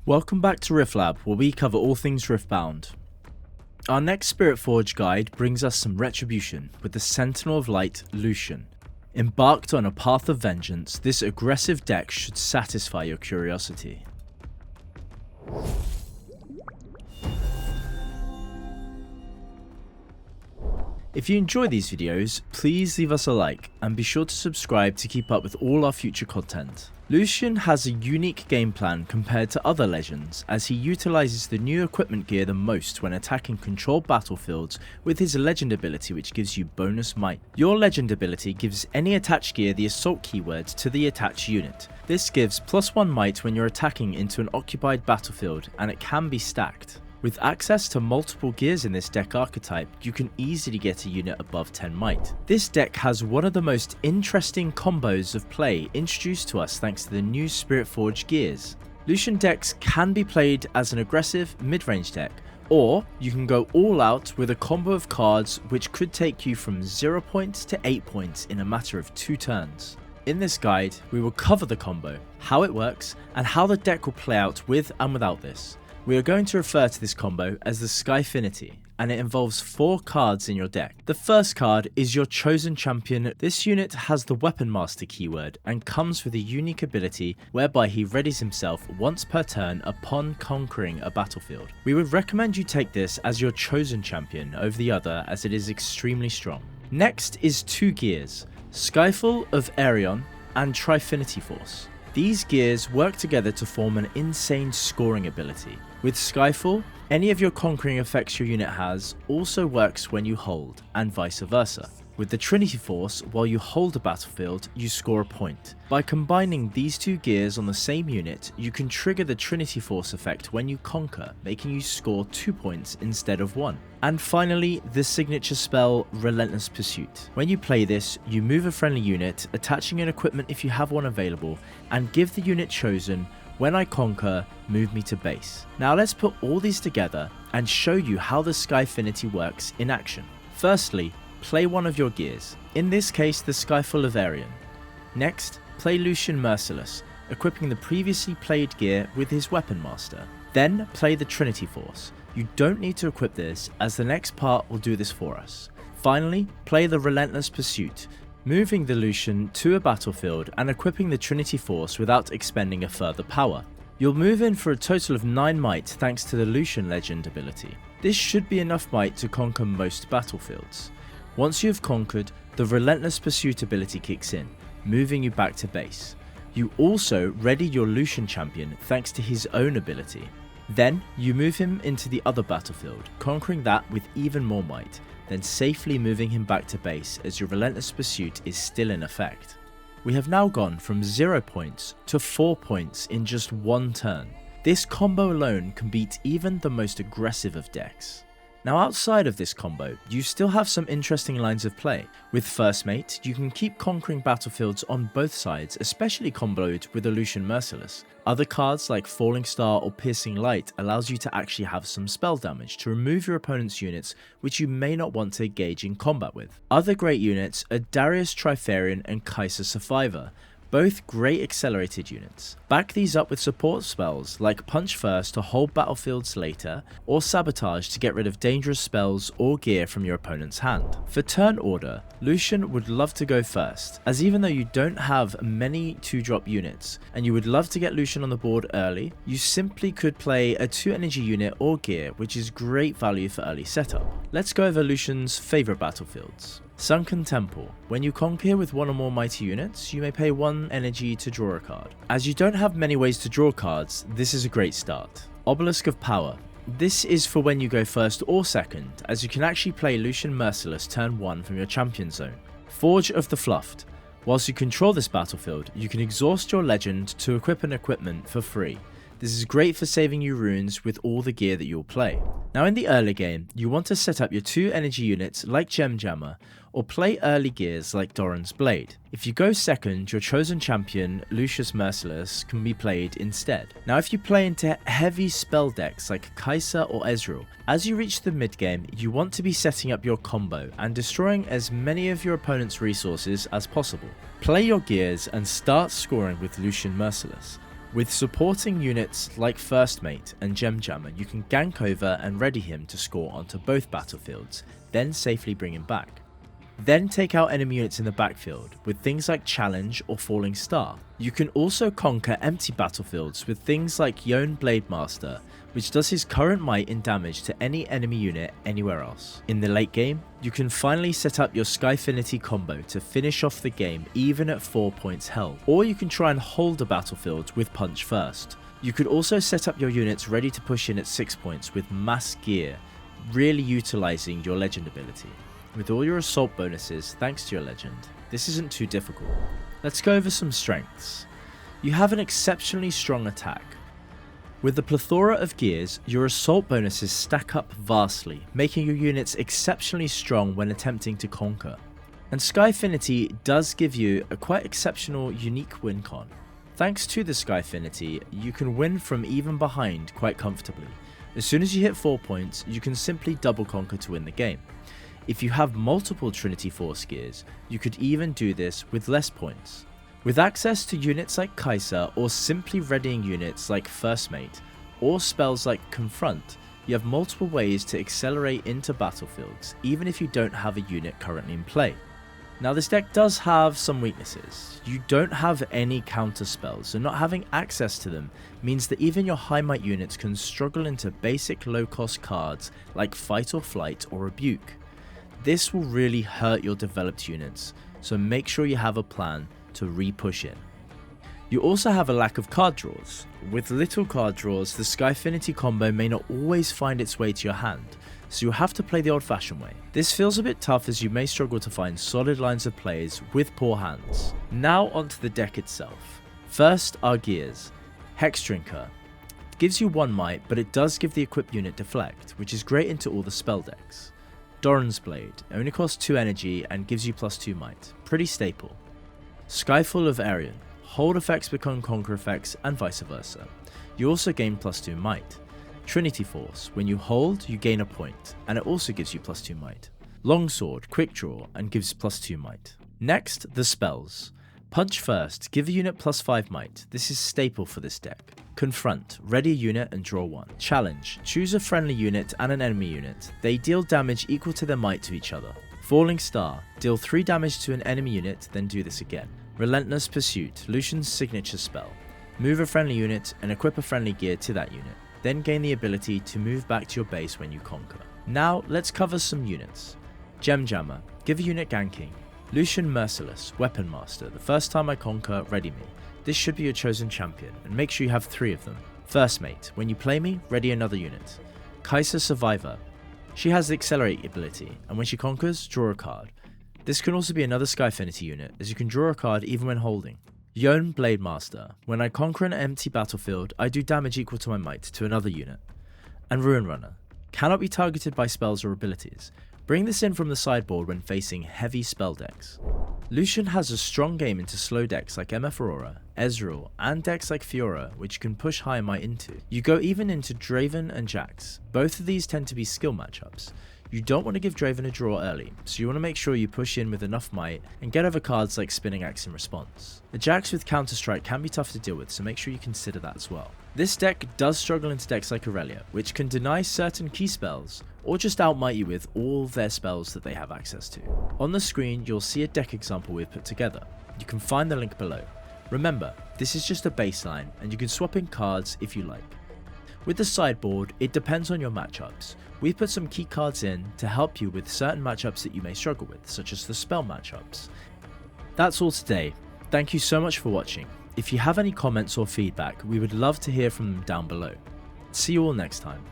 Welcome back to Riftlab, where we cover all things Riftbound. Our next Spiritforged guide brings us some retribution with the Sentinel of Light, Lucian. Embarked on a path of vengeance, this aggressive deck should satisfy your curiosity. If you enjoy these videos, please leave us a like and be sure to subscribe to keep up with all our future content. Lucian has a unique game plan compared to other legends, as he utilizes the new equipment gear the most when attacking controlled battlefields with his legend ability, which gives you bonus might. Your legend ability gives any attached gear the assault keyword to the attached unit. This gives +1 might when you're attacking into an occupied battlefield, and it can be stacked. With access to multiple gears in this deck archetype, you can easily get a unit above 10 might. This deck has one of the most interesting combos of play introduced to us thanks to the new Spiritforged gears. Lucian decks can be played as an aggressive mid-range deck, or you can go all out with a combo of cards which could take you from 0 points to 8 points in a matter of 2 turns. In this guide, we will cover the combo, how it works, and how the deck will play out with and without this. We are going to refer to this combo as the Skyfinity, and it involves 4 cards in your deck. The first card is your chosen champion. This unit has the Weapon Master keyword and comes with a unique ability whereby he readies himself once per turn upon conquering a battlefield. We would recommend you take this as your chosen champion over the other, as it is extremely strong. Next is 2 gears, Skyfall of Aerion and Trifinity Force. These gears work together to form an insane scoring ability. With Skyfall, any of your conquering effects your unit has also works when you hold, and vice versa. With the Trinity Force, while you hold a battlefield, you score a point. By combining these 2 gears on the same unit, you can trigger the Trinity Force effect when you conquer, making you score 2 points instead of 1. And finally, the signature spell, Relentless Pursuit. When you play this, you move a friendly unit, attaching an equipment if you have one available, and give the unit chosen, when I conquer, move me to base. Now let's put all these together and show you how the Skyfinity works in action. Firstly, play one of your gears, in this case the Skyfall of Aerion. Next, play Lucian Merciless, equipping the previously played gear with his Weapon Master. Then play the Trinity Force. You don't need to equip this, as the next part will do this for us. Finally, play the Relentless Pursuit, moving the Lucian to a battlefield and equipping the Trinity Force without expending a further power. You'll move in for a total of 9 might thanks to the Lucian legend ability. This should be enough might to conquer most battlefields. Once you have conquered, the Relentless Pursuit ability kicks in, moving you back to base. You also ready your Lucian champion thanks to his own ability. Then you move him into the other battlefield, conquering that with even more might, then safely moving him back to base as your Relentless Pursuit is still in effect. We have now gone from 0 points to 4 points in just 1 turn. This combo alone can beat even the most aggressive of decks. Now outside of this combo, you still have some interesting lines of play. With First Mate, you can keep conquering battlefields on both sides, especially comboed with the Lucian Merciless. Other cards like Falling Star or Piercing Light allows you to actually have some spell damage to remove your opponent's units which you may not want to engage in combat with. Other great units are Darius Trifarian and Kaiser Survivor, both great accelerated units. Back these up with support spells like Punch First to hold battlefields later, or Sabotage to get rid of dangerous spells or gear from your opponent's hand. For turn order, Lucian would love to go first, as even though you don't have many 2-drop units, and you would love to get Lucian on the board early, you simply could play a 2 energy unit or gear, which is great value for early setup. Let's go over Lucian's favourite battlefields. Sunken Temple. When you conquer with 1 or more mighty units, you may pay 1 energy to draw a card. As you don't have many ways to draw cards, this is a great start. Obelisk of Power. This is for when you go first or second, as you can actually play Lucian Merciless turn 1 from your champion zone. Forge of the Fluffed. Whilst you control this battlefield, you can exhaust your legend to equip an equipment for free. This is great for saving you runes with all the gear that you'll play. Now in the early game, you want to set up your 2 energy units like Gem Jammer, or play early gears like Doran's Blade. If you go second, your chosen champion, Lucius Merciless, can be played instead. Now if you play into heavy spell decks like Kaiser or Ezreal, as you reach the mid game, you want to be setting up your combo and destroying as many of your opponent's resources as possible. Play your gears and start scoring with Lucian Merciless. With supporting units like First Mate and Gem Jammer, you can gank over and ready him to score onto both battlefields, then safely bring him back. Then take out enemy units in the backfield with things like Challenge or Falling Star. You can also conquer empty battlefields with things like Yone Blademaster, which does his current might in damage to any enemy unit anywhere else. In the late game, you can finally set up your Skyfinity combo to finish off the game even at 4 points held, or you can try and hold a battlefield with Punch first. You could also set up your units ready to push in at 6 points with Mass Gear, really utilising your legend ability. With all your assault bonuses thanks to your legend, this isn't too difficult. Let's go over some strengths. You have an exceptionally strong attack. With the plethora of gears, your assault bonuses stack up vastly, making your units exceptionally strong when attempting to conquer. And Skyfinity does give you a quite exceptional unique win con. Thanks to the Skyfinity, you can win from even behind quite comfortably. As soon as you hit 4 points, you can simply double conquer to win the game. If you have multiple Trinity Force gears, you could even do this with less points. With access to units like Kai'Sa or simply readying units like First Mate, or spells like Confront, you have multiple ways to accelerate into battlefields, even if you don't have a unit currently in play. Now this deck does have some weaknesses. You don't have any counter spells, so not having access to them means that even your high might units can struggle into basic low cost cards like Fight or Flight or Rebuke. This will really hurt your developed units, so make sure you have a plan to re-push in. You also have a lack of card draws. With little card draws, the Skyfinity combo may not always find its way to your hand, so you'll have to play the old-fashioned way. This feels a bit tough as you may struggle to find solid lines of plays with poor hands. Now onto the deck itself. First are gears. Hex Drinker. It gives you 1 might, but it does give the equipped unit deflect, which is great into all the spell decks. Doran's Blade, only costs 2 energy and gives you +2 might, pretty staple. Skyfall of Arion, hold effects become conquer effects and vice versa. You also gain +2 might. Trinity Force, when you hold you gain a point, and it also gives you +2 might. Longsword, quick draw and gives +2 might. Next, the spells. Punch first, give a unit +5 might, this is staple for this deck. Confront, ready a unit and draw 1. Challenge, choose a friendly unit and an enemy unit, they deal damage equal to their might to each other. Falling Star, deal 3 damage to an enemy unit, then do this again. Relentless Pursuit, Lucian's signature spell. Move a friendly unit and equip a friendly gear to that unit, then gain the ability to move back to your base when you conquer. Now let's cover some units. Gem Jammer, give a unit ganking. Lucian Merciless, Weapon Master, the first time I conquer, ready me. This should be your chosen champion, and make sure you have 3 of them. First Mate, when you play me, ready another unit. Kai'Sa Survivor, she has the Accelerate ability, and when she conquers, draw a card. This can also be another Skyfinity unit, as you can draw a card even when holding. Yone Blademaster, when I conquer an empty battlefield, I do damage equal to my might to another unit. And Ruin Runner, cannot be targeted by spells or abilities. Bring this in from the sideboard when facing heavy spell decks. Lucian has a strong game into slow decks like MF Aurora, Ezreal, and decks like Fiora, which you can push high might into. You go even into Draven and Jax. Both of these tend to be skill matchups. You don't want to give Draven a draw early, so you want to make sure you push in with enough might and get over cards like Spinning Axe in response. A Jax with Counter Strike can be tough to deal with, so make sure you consider that as well. This deck does struggle into decks like Aurelia, which can deny certain key spells, or just outmight you with all their spells that they have access to. On the screen you'll see a deck example we've put together. You can find the link below. Remember, this is just a baseline, and you can swap in cards if you like. With the sideboard, it depends on your matchups. We've put some key cards in to help you with certain matchups that you may struggle with, such as the spell matchups. That's all today. Thank you so much for watching. If you have any comments or feedback, we would love to hear from them down below. See you all next time.